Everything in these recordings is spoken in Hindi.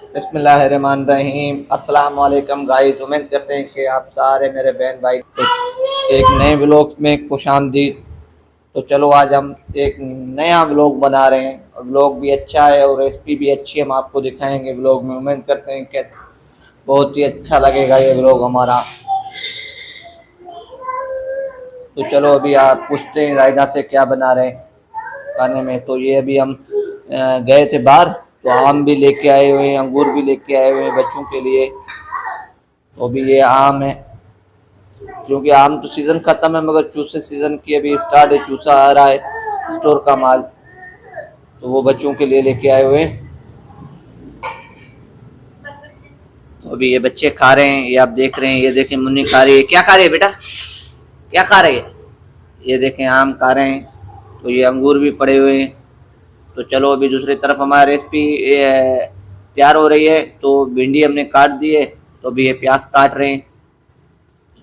बिस्मिल्लाहिर्रहमानिर्रहीम। अस्सलाम वालेकुम गाइस, उम्मीद करते हैं कि आप सारे मेरे बहन भाई एक नए व्लॉग में खुशामदीद। तो चलो आज हम एक नया व्लॉग बना रहे हैं। व्लॉग भी अच्छा है और रेसिपी भी अच्छी हम आपको दिखाएंगे व्लॉग में। उम्मीद करते हैं कि बहुत ही अच्छा लगेगा ये व्लॉग हमारा। तो चलो अभी आप पूछते हैं जायदा से क्या बना रहे हैं खाने में। तो ये अभी हम गए थे बाहर, तो आम भी लेके आए हुए हैं, अंगूर भी लेके आए हुए हैं बच्चों के लिए। तो अभी ये आम है, क्योंकि आम तो सीज़न ख़त्म है मगर चूसे सीज़न की अभी स्टार्ट है। चूसा आ रहा है स्टोर का माल, तो वो बच्चों के लिए लेके आए हुए हैं। तो अभी ये बच्चे खा रहे हैं, ये आप देख रहे हैं। ये देखें मुन्नी खा रही है। क्या खा रही है बेटा, क्या खा रही है? ये देखें आम खा रहे हैं। तो ये अंगूर भी पड़े हुए हैं। तो चलो अभी दूसरी तरफ हमारी रेसिपी तैयार हो रही है। तो भिंडी हमने काट दी है, तो अभी ये प्याज काट रहे हैं।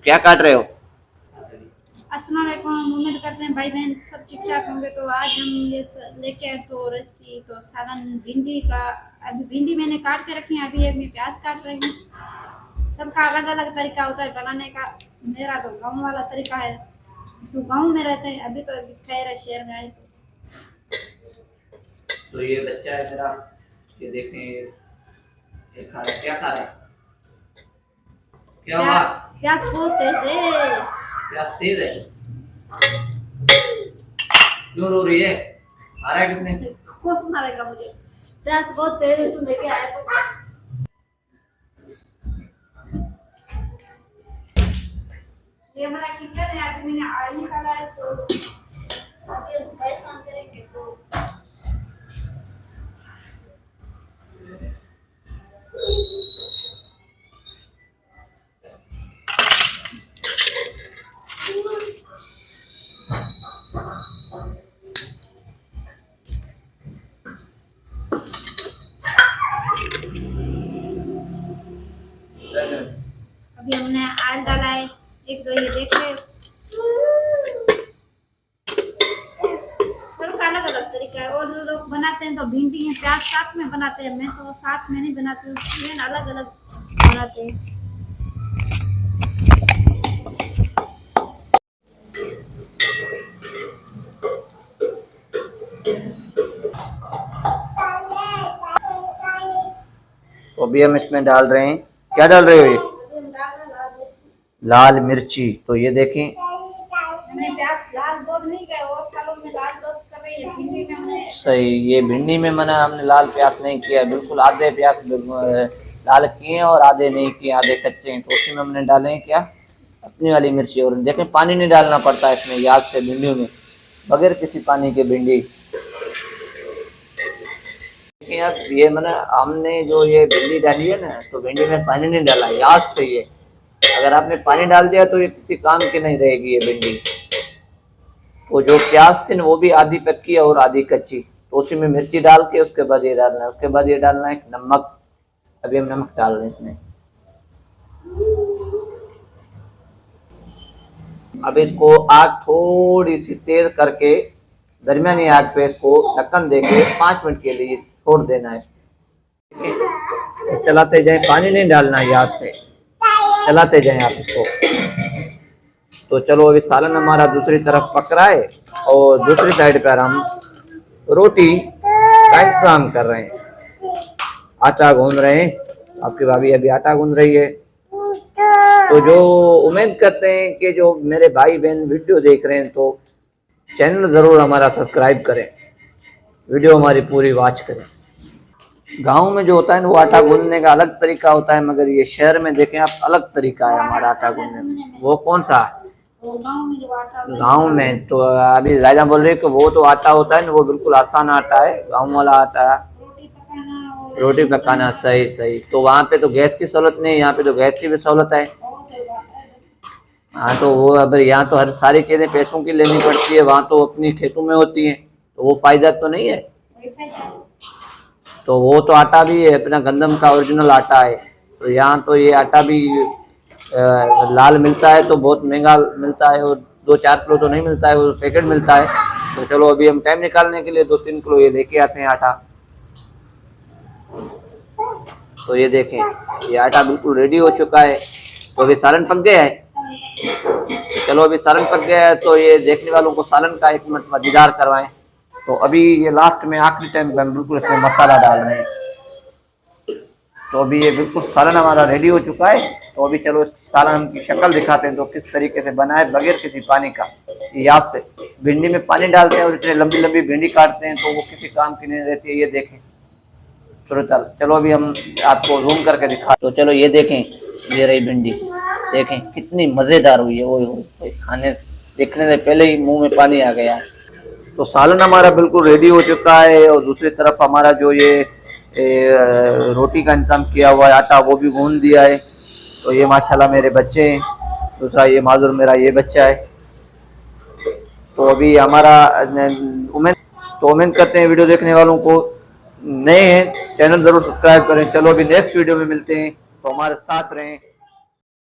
क्या काट रहे हो? अस्सलाम वालेकुम। उम्मीद करते हैं भाई बहन सब ठीक ठाक होंगे। तो आज हम ये लेके आए तो रेसिपी तो सालन भिंडी का। अभी भिंडी मैंने काट के रखी है, अभी मैं प्याज काट रही हूँ। सबका अलग अलग तरीका होता है बनाने का। मेरा तो गाँव वाला तरीका है, तो गाँव में रहते हैं। अभी तो खैर है, शहर में आए तो ये बच्चा है मेरा, ये देखें ये खा रहा है। क्या खा रहा है? क्या हुआ? प्याज बहुत तेज है। प्याज तेज है? क्यों रो रही है? मारा है किसने? कौन मारेगा मुझे? प्याज बहुत तेज है, तुम लेके आए तो। ये हमारा किचन है, अभी मैंने आलू निकाला है तो अभी गैस ऑन करेंगे तो अभी हमने आल डाला है। एक दो ये देख रहे हो, सबका अलग अलग तरीका है। और लोग बनाते हैं तो भिंडी में प्याज साथ में बनाते हैं, मैं तो साथ में नहीं बनाती हूँ, अलग अलग बनाते हैं। तो अभी हम इसमें डाल रहे हैं, क्या डाल रहे हो? ये लाल मिर्ची। तो ये देखें प्याज लाल दूध नहीं गए और सालों में लाल दूध कर रही है भिंडी में हमने। सही, ये भिंडी में मना हमने लाल प्याज नहीं किया, बिल्कुल आधे प्याज लाल किए हैं और आधे नहीं किए, आधे कच्चे हैं। तो उसी में हमने डाले हैं क्या, अपनी वाली मिर्ची। और देखें पानी नहीं डालना पड़ता इसमें, याद से भिंडियों में बगैर किसी पानी के भिंडी। अब ये मैंने हमने जो ये भिंडी डाली है ना, तो भिंडी में पानी नहीं डाला, याद से। ये अगर आपने पानी डाल दिया तो ये किसी काम की नहीं रहेगी ये भिंडी। वो जो प्याज थी ना वो भी आधी पक्की है और आधी कच्ची। तो उसी में मिर्ची डाल के उसके बाद ये डालना है, उसके बाद ये डालना है नमक। अभी हम नमक डाल रहे हैं इसमें। अब इसको आग थोड़ी सी तेज करके दरमियानी आग पे इसको ढक्कन देके 5 मिनट के लिए छोड़ देना है। चलाते जाएं, पानी नहीं डालना, याद से चलाते जाएं आप इसको। तो चलो अभी सालन हमारा दूसरी तरफ पक रहा है और दूसरी साइड पर हम रोटी का इंतजाम कर रहे हैं। आटा गूंद रहे हैं, आपकी भाभी अभी आटा गूंद रही है। तो जो उम्मीद करते हैं कि जो मेरे भाई बहन वीडियो देख रहे हैं तो चैनल ज़रूर हमारा सब्सक्राइब करें, वीडियो हमारी पूरी वॉच करें। गांव में जो होता है ना वो आटा गूंदने का अलग तरीका होता है, मगर ये शहर में देखें आप अलग तरीका है हमारा आटा गूंदने में। वो कौन सा? गांव में तो अभी राजा बोल रहे हैं कि वो तो आटा होता है ना वो बिल्कुल आसान आटा है, गांव वाला आटा है रोटी पकाना। सही सही। तो वहाँ पे तो गैस की सहूलत नहीं है, यहाँ पे तो गैस की भी सहूलत है। हाँ, तो वो अब यहाँ तो हर सारी चीज़ें पैसों की लेनी पड़ती है, वहाँ तो अपनी खेतों में होती हैं, तो वो फायदा तो नहीं है। तो वो तो आटा भी है अपना गंदम का ओरिजिनल आटा है। तो यहाँ तो ये आटा भी लाल मिलता है तो बहुत महंगा मिलता है, और 2-4 किलो तो नहीं मिलता है, वो पैकेट मिलता है। तो चलो अभी हम टाइम निकालने के लिए 2-3 किलो ये लेके आते हैं आटा। तो ये देखें, ये आटा बिल्कुल रेडी हो चुका है। तो अभी सालन पक गया है। चलो अभी सालन पक गया है, तो ये देखने वालों को सालन का एक मिनट दीदार करवाएं। तो अभी ये लास्ट में आखिरी टाइम हम बिल्कुल इसमें मसाला डाल रहे हैं। तो अभी ये बिल्कुल सालन हमारा रेडी हो चुका है। तो अभी चलो सालन की शक्ल दिखाते हैं तो किस तरीके से बना है बगैर किसी पानी का। याद से भिंडी में पानी डालते हैं और इतने लंबी लंबी भिंडी काटते हैं तो वो किसी काम की नहीं रहती है। ये देखें चलो अभी हम आपको जूम करके दिखा। तो चलो ये देखें, ये रही भिंडी, देखें कितनी मज़ेदार हुई है। वो खाने देखने से पहले ही मुंह में पानी आ गया। तो सालन हमारा बिल्कुल रेडी हो चुका है और दूसरी तरफ हमारा जो ये रोटी का इंतजाम किया हुआ है, आटा वो भी गूंद दिया है। तो ये माशाल्लाह मेरे बच्चे हैं, दूसरा ये माजूर मेरा ये बच्चा है। तो अभी हमारा उम्मीद करते हैं वीडियो देखने वालों को नए हैं चैनल ज़रूर सब्सक्राइब करें। चलो अभी नेक्स्ट वीडियो में मिलते हैं, तो हमारे साथ रहें।